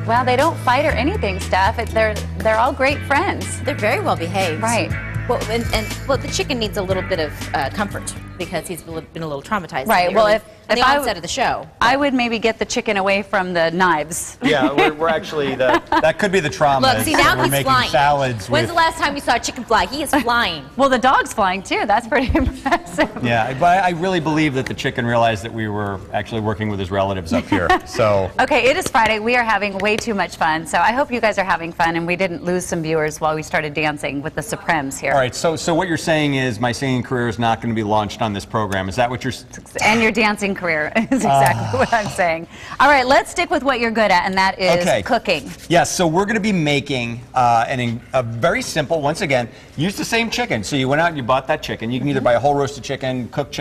Well, they don't fight or anything, Steph. They're all great friends. They're very well behaved. Right. Well, well, the chicken needs a little bit of comfort because he's been a little traumatized. Right. Well, if the onset of the show, I would maybe get the chicken away from the knives. Yeah, we're actually that could be the trauma. Look, see now we're he's making flying. Salads. When's the last time you saw a chicken fly? He is flying. Well, the dog's flying too. That's pretty impressive. Yeah, but I really believe that the chicken realized that we were actually working with his relatives up here. So. Okay, it is Friday. We are having way too much fun. So I hope you guys are having fun and we didn't lose some viewers while we started dancing with the Supremes here. All right. So what you're saying is my singing career is not going to be launched on this program. Is that what you're? And your dancing career is exactly what I'm saying. All right, let's stick with what you're good at, and that is cooking. Yes, so we're going to be making a very simple, once again, use the same chicken. So you went out and you bought that chicken. You can either buy a whole roasted chicken, cook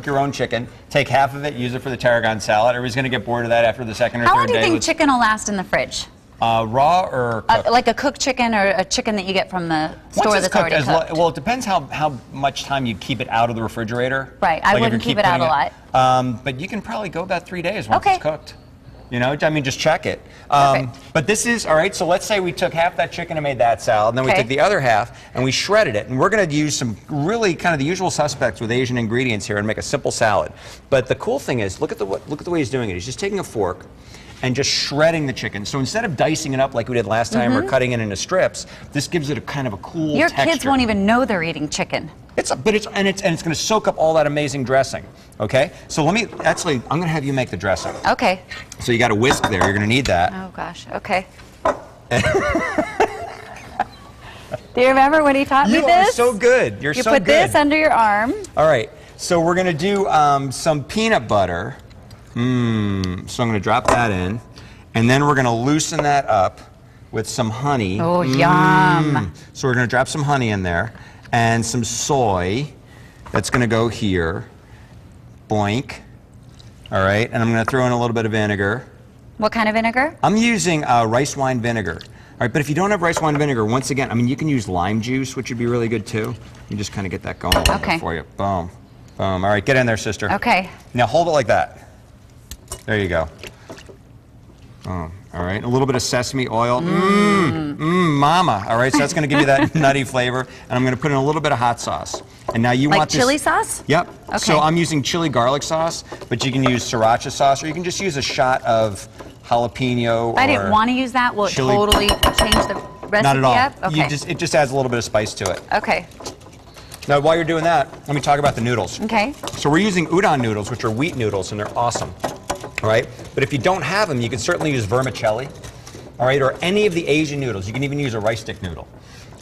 your own chicken, take half of it, use it for the tarragon salad. Everybody's going to get bored of that after the second or third day. How long do you think chicken will last in the fridge? Raw or cooked? Like a cooked chicken or a chicken that you get from the store that's already cooked? Well, it depends how much time you keep it out of the refrigerator. Right, I wouldn't keep it out a lot. But you can probably go about 3 days once it's cooked. You know, I mean, just check it. But this is, all right, so let's say we took half that chicken and made that salad, and then we took the other half and we shredded it. And we're going to use some really kind of the usual suspects with Asian ingredients here and make a simple salad. But the cool thing is, look at the way he's doing it. He's just taking a fork and just shredding the chicken. So instead of dicing it up like we did last time or cutting it into strips, this gives it a kind of a cool texture. Your kids won't even know they're eating chicken. It's going to soak up all that amazing dressing. Okay? So I'm going to have you make the dressing. Okay. So you got a whisk there. You're going to need that. Oh gosh. Okay. Do you remember when he taught me this? You are so good. You're so good. You put this under your arm. All right. So we're going to do some peanut butter. So I'm going to drop that in, and then we're going to loosen that up with some honey. Oh, yum. So we're going to drop some honey in there, and some soy. That's going to go here. Boink. All right, and I'm going to throw in a little bit of vinegar. What kind of vinegar? I'm using rice wine vinegar. All right, but if you don't have rice wine vinegar, once again, I mean, you can use lime juice, which would be really good too. You just kind of get that going a little bit for you. Boom. Boom. All right, get in there, sister. Okay. Now hold it like that. There you go. Oh, all right, a little bit of sesame oil. Mama. All right, so that's going to give you that nutty flavor. And I'm going to put in a little bit of hot sauce. And now you want this. Like chili sauce? Yep. Okay. So I'm using chili garlic sauce, but you can use sriracha sauce, or you can just use a shot of jalapeno. I didn't want to use that. Will it totally change the recipe? Not at all. Up? Okay. It just adds a little bit of spice to it. Okay. Now, while you're doing that, let me talk about the noodles. Okay. So we're using udon noodles, which are wheat noodles, and they're awesome. All right, but if you don't have them, you can certainly use vermicelli, all right, or any of the Asian noodles. You can even use a rice stick noodle,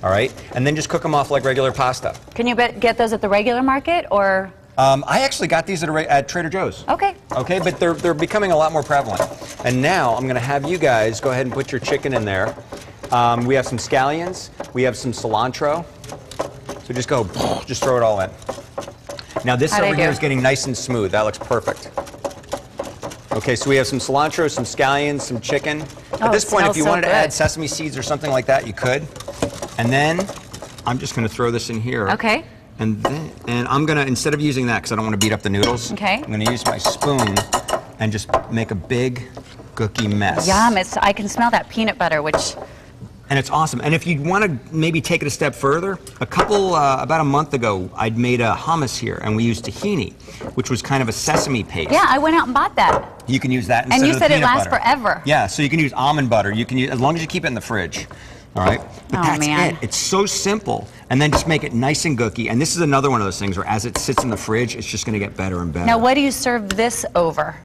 all right, and then just cook them off like regular pasta. Can you get those at the regular market, or? I actually got these at Trader Joe's. Okay. Okay, but they're becoming a lot more prevalent. And now I'm going to have you guys go ahead and put your chicken in there. We have some scallions. We have some cilantro. So just throw it all in. Now this over here is getting nice and smooth. That looks perfect. Okay, so we have some cilantro, some scallions, some chicken. At this point, if you wanted to add sesame seeds or something like that, you could. And then I'm just going to throw this in here. Okay. And I'm going to, instead of using that, because I don't want to beat up the noodles, I'm going to use my spoon and just make a big gooky mess. Yum, I can smell that peanut butter, which... And it's awesome. And if you want to maybe take it a step further, about a month ago, I'd made a hummus here, and we used tahini, which was kind of a sesame paste. Yeah, I went out and bought that. You can use that instead of the peanut butter. And you said it lasts forever. Yeah, so you can use almond butter. You can use, as long as you keep it in the fridge. All right? But that's it. It's so simple. And then just make it nice and gooky. And this is another one of those things where as it sits in the fridge, it's just going to get better and better. Now, what do you serve this over?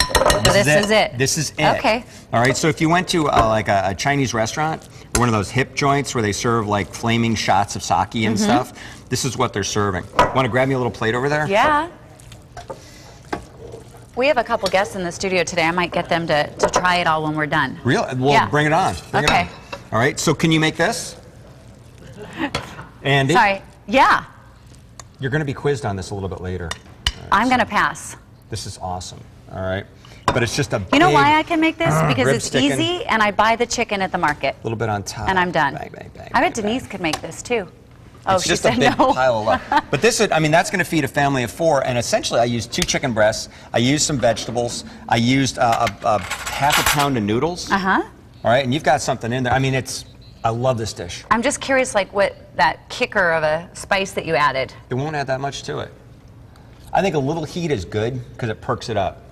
This is it. This is it. Okay. All right, so if you went to like a Chinese restaurant, or one of those hip joints where they serve like flaming shots of sake and stuff, this is what they're serving. Want to grab me a little plate over there? Yeah. We have a couple guests in the studio today. I might get them to try it all when we're done. Really? Well, bring it on. Bring it on. All right, so can you make this? Andy? Sorry. Yeah. You're going to be quizzed on this a little bit later. Right, I'm going to pass. This is awesome. All right. But it's just a You know why I can make this? Because it's sticking. easy, and I buy the chicken at the market. A little bit on top. And I'm done. Bang, bang, bang, I bet bang, Denise bang. could make this, too. Oh, it's she just said a big no. pile of love. But this, I mean, that's going to feed a family of 4. And essentially, I used 2 chicken breasts. I used some vegetables. I used half a pound of noodles. All right, and you've got something in there. I mean, I love this dish. I'm just curious, like, what that kicker of a spice that you added. It won't add that much to it. I think a little heat is good because it perks it up.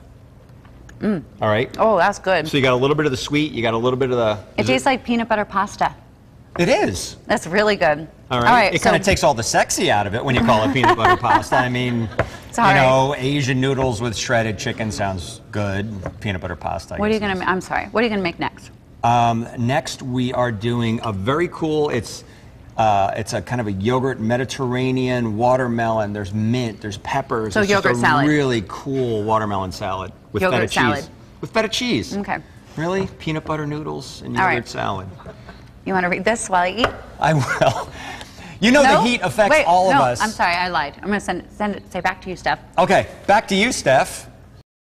All right? Oh, that's good. So you got a little bit of the sweet, you got a little bit of the... It tastes like peanut butter pasta. It is. That's really good. All right. It kind of takes all the sexy out of it when you call it peanut butter pasta. I mean, you know, Asian noodles with shredded chicken sounds good. Peanut butter pasta. What are you going to? I'm sorry. What are you going to make next? Next, we are doing a very cool. It's a kind of a yogurt Mediterranean watermelon. There's mint. There's peppers. So it's yogurt just a salad. Really cool watermelon salad with Yogurt feta salad. cheese. With feta cheese. Okay. Really? Peanut butter noodles and All yogurt right. salad. You want to read this while I eat? I will. You know the heat affects all of us. I'm sorry, I lied. I'm going to send it. Say back to you, Steph. Okay, back to you, Steph.